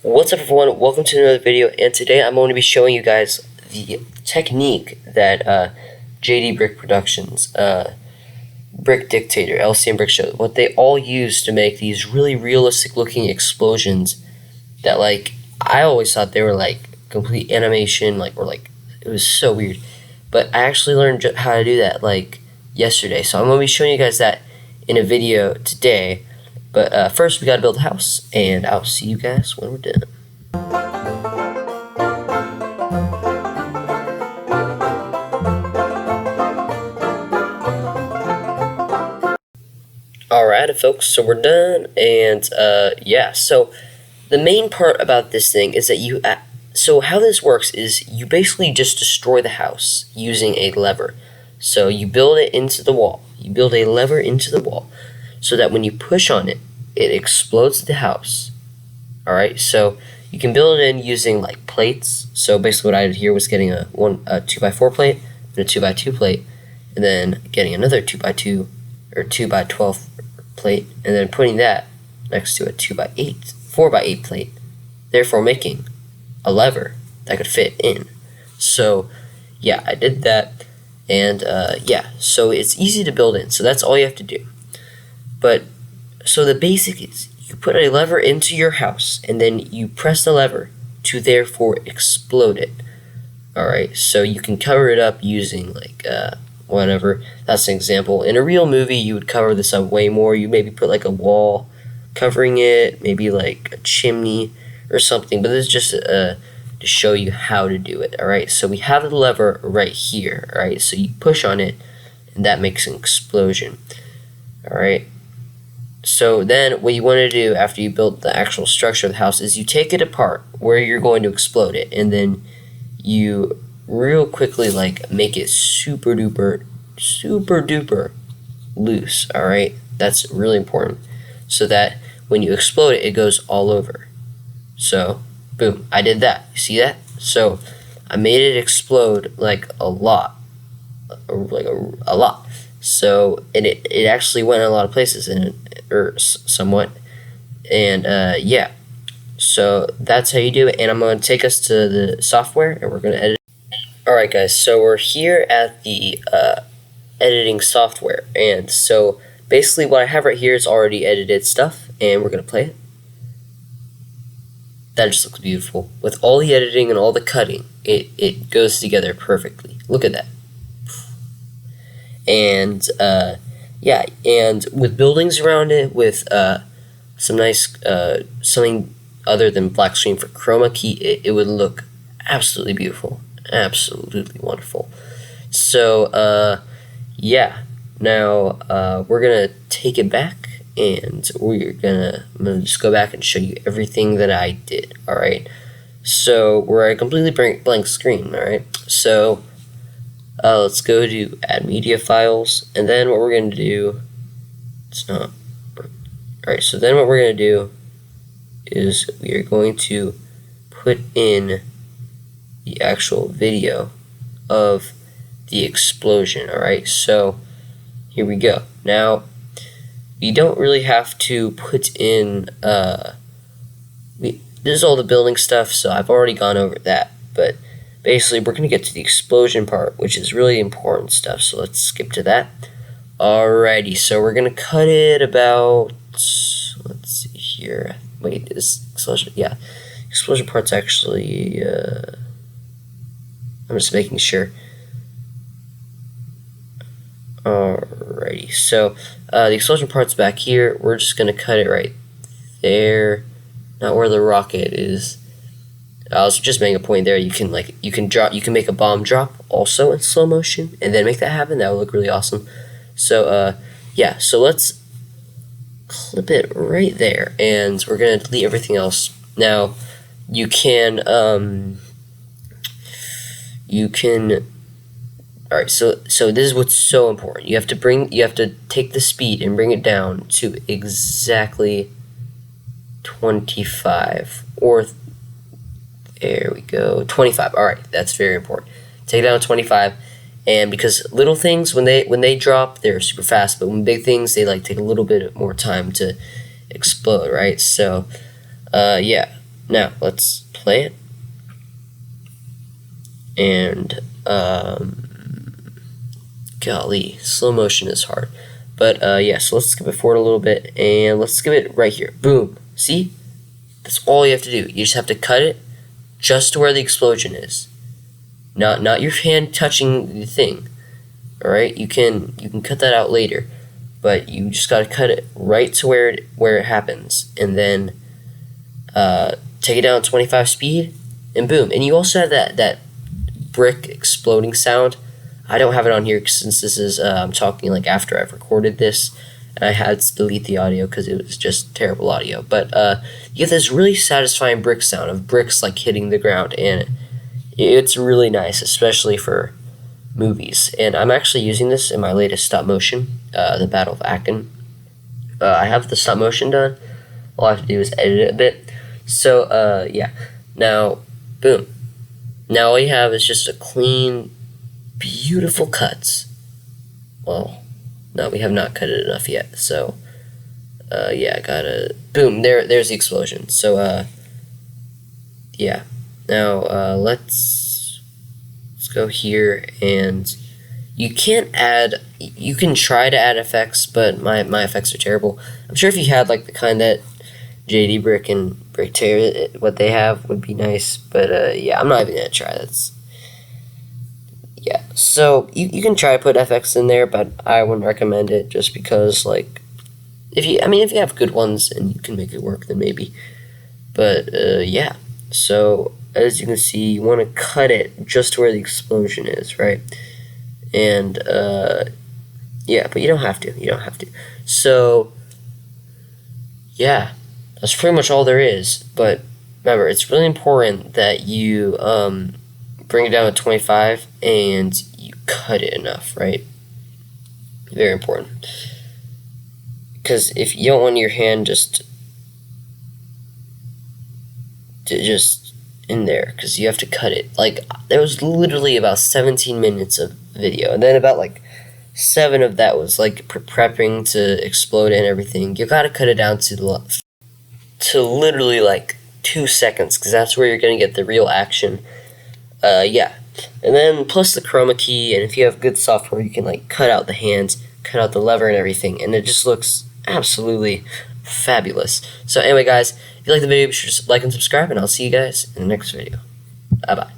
What's up everyone, welcome to another video, and today I'm going to be showing you guys the technique that JD Brick Productions, Brick Dictator, LCM Brick Show, what they all use to make these really realistic looking explosions that, like, I always thought they were like complete animation, it was so weird, but I actually learned how to do that like yesterday, so I'm going to be showing you guys that in a video today. But first, we gotta build a house, and I'll see you guys when we're done. Alright, folks, so we're done, and yeah, so the main part about this thing is that so how this works is you basically just destroy the house using a lever. So you build it into the wall. You build a lever into the wall, so that when you push on it, it explodes the house. Alright, so you can build it in using like plates. So basically what I did here was getting a 2x4 plate and a 2x2 plate, and then getting another 2x2 or 2x12 plate, and then putting that next to a 2x8, 4x8 plate, therefore making a lever that could fit in. So yeah, I did that, and yeah, so it's easy to build in, so that's all you have to do. But so the basic is you put a lever into your house, and then you press the lever to therefore explode it. Alright, so you can cover it up using like whatever. That's an example. In a real movie, you would cover this up way more. You maybe put like a wall covering it, maybe like a chimney or something. But this is just to show you how to do it. Alright, so we have the lever right here. Alright, so you push on it, and that makes an explosion. Alright. So then what you want to do after you build the actual structure of the house is you take it apart where you're going to explode it, and then you real quickly like make it super duper loose. Alright, that's really important, so that when you explode it, it goes all over. So boom, I did that. You see that? So I made it explode like a lot, a lot. So it actually went in a lot of places, somewhat, and yeah, so that's how you do it. And I'm going to take us to the software, and we're going to edit. Alright guys, so we're here at the editing software, and so basically what I have right here is already edited stuff, and we're going to play it. That just looks beautiful. With all the editing and all the cutting, it goes together perfectly. Look at that. And yeah, and with buildings around it, with some nice something other than black screen for chroma key, it would look absolutely beautiful, absolutely wonderful. So yeah, now we're gonna take it back, and I'm gonna just go back and show you everything that I did. All right, so we're at a completely blank screen. All right, so let's go to add media files, and then what we're going to do, alright, so then what we're going to do is we are going to put in the actual video of the explosion. Alright, so here we go. Now, you don't really have to put in, this is all the building stuff, so I've already gone over that, but basically, we're going to get to the explosion part, which is really important stuff, so let's skip to that. Alrighty, so we're going to cut it about, let's see here, wait, is explosion, yeah, explosion part's actually, I'm just making sure. Alrighty, so the explosion part's back here. We're just going to cut it right there, not where the rocket is. I was just making a point there. You can make a bomb drop also in slow motion, and then make that happen. That would look really awesome. So yeah, so let's clip it right there, and we're gonna delete everything else. Now you can all right. So this is what's so important. You have to take the speed and bring it down to exactly 25 or. There we go, 25. Alright, that's very important. Take it down to 25, and because little things, when they drop, they're super fast, but when big things, they take a little bit more time to explode, right? So, yeah. Now, let's play it. And, golly, slow motion is hard. But, yeah, so let's skip it forward a little bit, and let's skip it right here. Boom. See? That's all you have to do. You just have to cut it just to where the explosion is. Not your hand touching the thing. Alright? You can cut that out later. But you just gotta cut it right to where it happens. And then, take it down to 25 speed, and boom. And you also have that brick exploding sound. I don't have it on here since this is I'm talking like after I've recorded this, and I had to delete the audio because it was just terrible audio. But you get this really satisfying brick sound of bricks like hitting the ground, and it's really nice, especially for movies. And I'm actually using this in my latest stop motion, the Battle of Aachen. I have the stop motion done. All I have to do is edit it a bit. So yeah, now boom. Now all you have is just a clean, beautiful cuts. Well, no, we have not cut it enough yet. So yeah, I gotta boom. There's the explosion. So yeah. Now let's go here, and you can't add. You can try to add effects, but my effects are terrible. I'm sure if you had like the kind that JD Brick and Brick Dictator, what they have would be nice, but yeah, I'm not even gonna try. Yeah. So you can try to put FX in there, but I wouldn't recommend it just because like if you have good ones and you can make it work, then maybe. But yeah. So as you can see, you want to cut it just to where the explosion is, right? And yeah, but you don't have to. You don't have to. So yeah. That's pretty much all there is, but remember, it's really important that you bring it down to 25 and you cut it enough, right? Very important. Because if you don't want your hand just in there, because you have to cut it. Like, there was literally about 17 minutes of video, and then about like 7 of that was like prepping to explode and everything. You gotta cut it down to literally like 2 seconds, because that's where you're going to get the real action. Yeah. And then plus the chroma key, and if you have good software, you can like cut out the hands, cut out the lever and everything, and it just looks absolutely fabulous. So anyway guys, if you like the video, be sure to like and subscribe, and I'll see you guys in the next video. Bye bye.